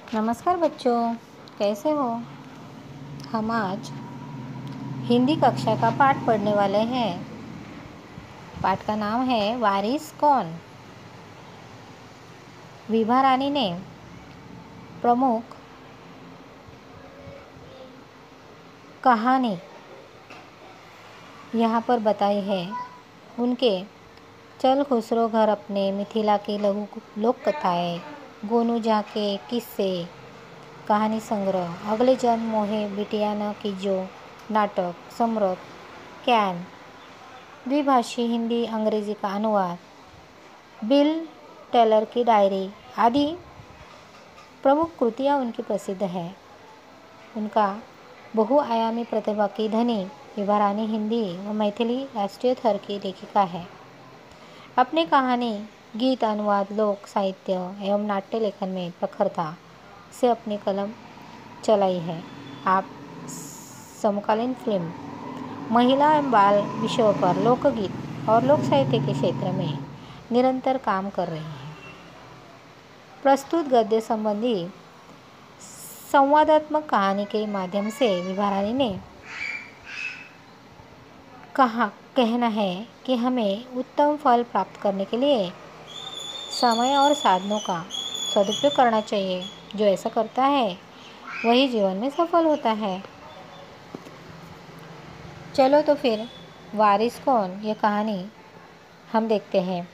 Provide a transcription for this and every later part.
नमस्कार बच्चों, कैसे हो। हम आज हिंदी कक्षा का पाठ पढ़ने वाले हैं। पाठ का नाम है वारिस कौन। विभा रानी ने प्रमुख कहानी यहाँ पर बताई है। उनके चल खुसरो घर अपने, मिथिला की लघु लोक कथाएँ, गोनू झा के किस्से, कहानी संग्रह, अगले जन्म मोहे बिटिया न कीजो, नाटक, समरथ, कैन, द्विभाषी हिंदी अंग्रेजी का अनुवाद, बिल टेलर की डायरी आदि प्रमुख कृतियाँ उनकी प्रसिद्ध है। उनका बहुआयामी प्रतिभा की धनी विभा रानी हिंदी व मैथिली राष्ट्रीय स्तर की लेखिका है। अपने कहानी, गीत, अनुवाद, लोक साहित्य एवं नाट्य लेखन में प्रखरता से अपनी कलम चलाई है। आप समकालीन फिल्म, महिला एवं बाल विषयों पर लोकगीत और लोक साहित्य के क्षेत्र में निरंतर काम कर रही हैं। प्रस्तुत गद्य संबंधी संवादात्मक कहानी के माध्यम से विभा रानी ने कहना है कि हमें उत्तम फल प्राप्त करने के लिए समय और साधनों का सदुपयोग करना चाहिए। जो ऐसा करता है वही जीवन में सफल होता है। चलो तो फिर वारिस कौन ये कहानी हम देखते हैं।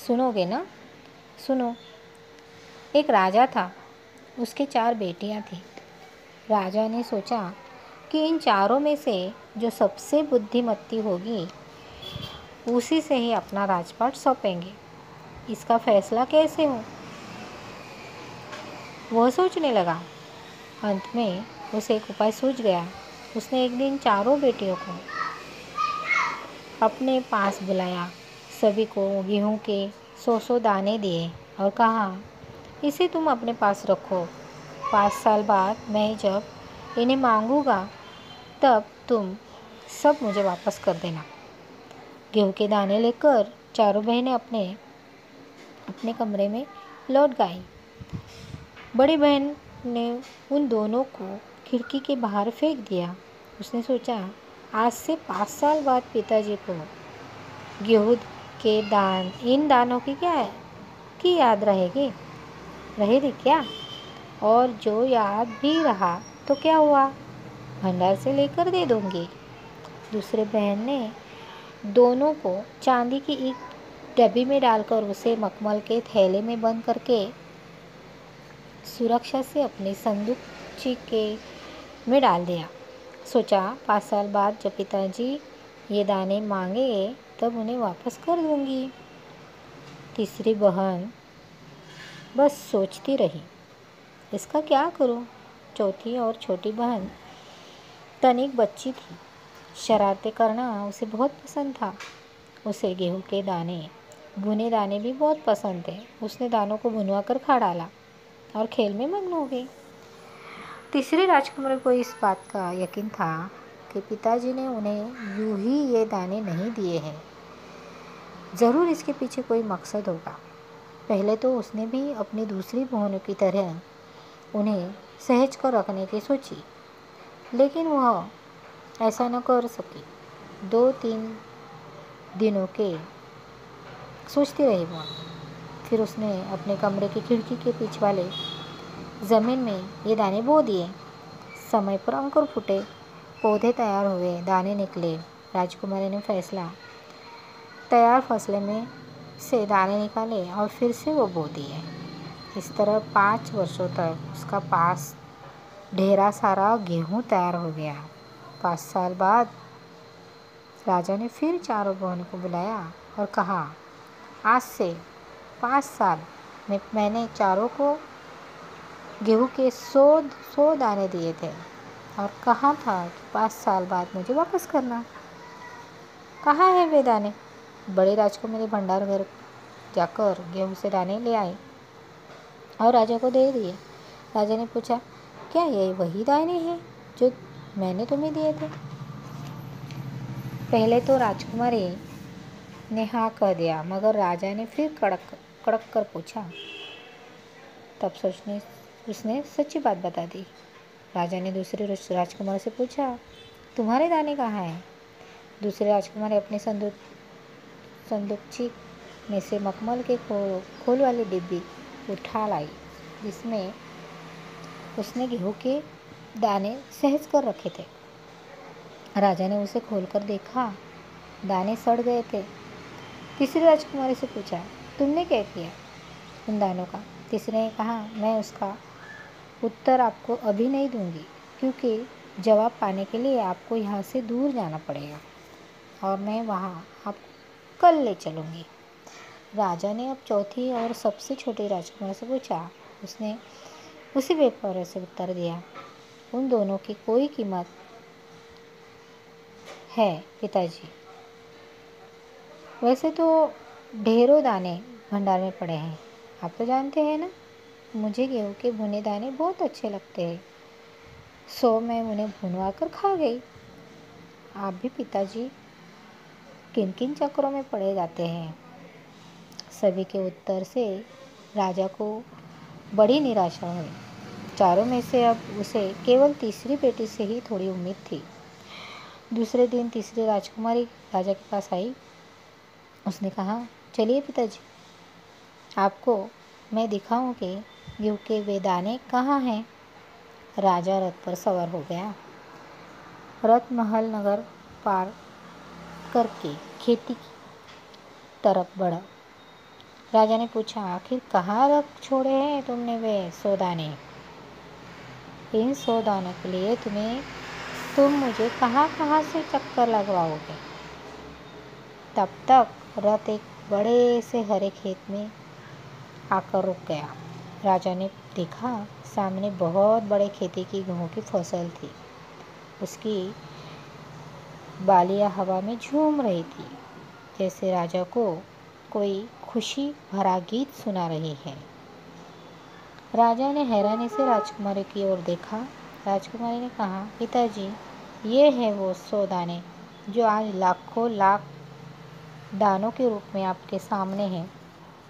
सुनोगे ना? सुनो। एक राजा था, उसके 4 बेटियां थीं। राजा ने सोचा कि इन चारों में से जो सबसे बुद्धिमती होगी उसी से ही अपना राजपाट सौंपेंगे। इसका फैसला कैसे हो, वह सोचने लगा। अंत में उसे एक उपाय सूझ गया। उसने एक दिन चारों बेटियों को अपने पास बुलाया, सभी को गेहूं के 100 दाने दिए और कहा, इसे तुम अपने पास रखो। 5 साल बाद मैं जब इन्हें मांगूंगा तब तुम सब मुझे वापस कर देना। गेहूं के दाने लेकर चारों बहनें अपने कमरे में लौट गईं। बड़ी बहन ने उन दोनों को खिड़की के बाहर फेंक दिया। उसने सोचा, आज से 5 साल बाद पिताजी को गेहूं के इन दानों की याद रहेगी क्या? और जो याद भी रहा तो क्या हुआ, भंडार से लेकर दे दूंगी। दूसरी बहन ने दोनों को चांदी की एक डब्बी में डालकर उसे मखमल के थैले में बंद करके सुरक्षा से अपने संदूक में डाल दिया। सोचा, 5 साल बाद जब पिताजी ये दाने मांगे तब उन्हें वापस कर दूंगी। तीसरी बहन बस सोचती रही, इसका क्या करूं? चौथी और छोटी बहन तनिक बच्ची थी। शरारतें करना उसे बहुत पसंद था। उसे गेहूं के दाने, भुने दाने भी बहुत पसंद थे। उसने दानों को भुनवा कर खा डाला और खेल में मग्न हो गई। तीसरी राजकुमारी को इस बात का यकीन था कि पिताजी ने उन्हें यूं ही ये दाने नहीं दिए हैं, ज़रूर इसके पीछे कोई मकसद होगा। पहले तो उसने भी अपनी दूसरी बहनों की तरह उन्हें सहेज कर रखने की सोची, लेकिन वह ऐसा न कर सकी। 2-3 दिनों के सोचती रही वह। फिर उसने अपने कमरे की खिड़की के पीछे वाले ज़मीन में ये दाने बो दिए। समय पर अंकुर फूटे, पौधे तैयार हुए, दाने निकले। राजकुमारी ने तैयार फसले में से दाने निकाले और फिर से वो बो दिए। इस तरह 5 वर्षों तक उसका पास ढेरा सारा गेहूं तैयार हो गया। 5 साल बाद राजा ने फिर चारों बहनों को बुलाया और कहा, आज से 5 साल में मैंने चारों को गेहूं के 100 दाने दिए थे और कहा था कि 5 साल बाद मुझे वापस करना। कहाँ है वे दाने? बड़े राजकुमारी भंडार घर जाकर गेहूं से दाने ले आई और राजा को दे दिए। राजा ने पूछा, क्या ये वही दाने हैं जो मैंने तुम्हें दिए थे? पहले तो राजकुमारी ने हाँ कह दिया, मगर राजा ने फिर कड़क कर पूछा। तब सोचने उसने सच्ची बात बता दी। राजा ने दूसरे राजकुमार से पूछा, तुम्हारे दाने कहाँ हैं? दूसरे राजकुमार ने अपने संदूकची में से मखमल के खोल वाली डिब्बी उठा लाई, जिसमें उसने गेहूं के दाने सहज कर रखे थे। राजा ने उसे खोलकर देखा, दाने सड़ गए थे। तीसरे राजकुमारी से पूछा, तुमने क्या किया उन दानों का? तीसरे ने कहा, मैं उसका उत्तर आपको अभी नहीं दूंगी, क्योंकि जवाब पाने के लिए आपको यहाँ से दूर जाना पड़ेगा और मैं वहाँ आपको कल ले चलूँगी। राजा ने अब चौथी और सबसे छोटी राजकुमारी से पूछा। उसने उसी बेपरवाह से उत्तर दिया, उन दोनों की कोई कीमत है पिताजी। वैसे तो ढेरों दाने भंडार में पड़े हैं, आप तो जानते हैं ना, मुझे गेहूं के भुने दाने बहुत अच्छे लगते हैं, सो मैं उन्हें भुनवा कर खा गई। आप भी पिताजी किन किन चक्रों में पड़े जाते हैं? सभी के उत्तर से राजा को बड़ी निराशा हुई। चारों में से अब उसे केवल तीसरी बेटी से ही थोड़ी उम्मीद थी। दूसरे दिन तीसरी राजकुमारी राजा के पास आई। उसने कहा, चलिए पिताजी, आपको मैं दिखाऊं कि गेहूं के वे दाने कहाँ हैं। राजा रथ पर सवार हो गया। रथ महल नगर पार करके खेती की तरफ बढ़ा। राजा ने पूछा, आखिर कहाँ रख छोड़े हैं तुमने वे 100 दाने? इन 100 दानों के लिए तुम मुझे कहाँ कहाँ से चक्कर लगवाओगे? तब तक रथ एक बड़े से हरे खेत में आकर रुक गया। राजा ने देखा, सामने बहुत बड़े खेती की गेहूं की फसल थी। उसकी बालियां हवा में झूम रही थी, जैसे राजा को कोई खुशी भरा गीत सुना रही है। राजा ने हैरानी से राजकुमारी की ओर देखा। राजकुमारी ने कहा, पिताजी, ये है वो 100 दाने जो आज लाखों लाख दानों के रूप में आपके सामने हैं।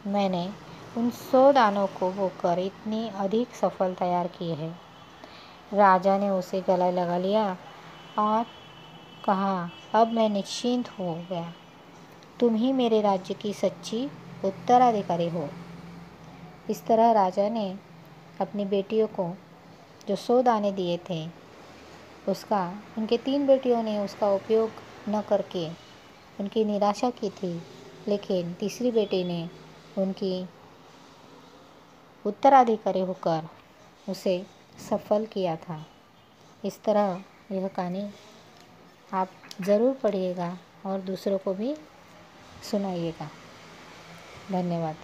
मैंने उन 100 दानों को बोकर इतनी अधिक सफल तैयार की है। राजा ने उसे गले लगा लिया और कहा, अब मैं निश्चिंत हो गया। तुम ही मेरे राज्य की सच्ची उत्तराधिकारी हो। इस तरह राजा ने अपनी बेटियों को जो 100 दाने दिए थे, उनके 3 बेटियों ने उसका उपयोग न करके उनकी निराशा की थी, लेकिन तीसरी बेटी ने उनकी उत्तराधिकारी होकर उसे सफल किया था। इस तरह यह कहानी आप ज़रूर पढ़िएगा और दूसरों को भी सुनाइएगा। धन्यवाद।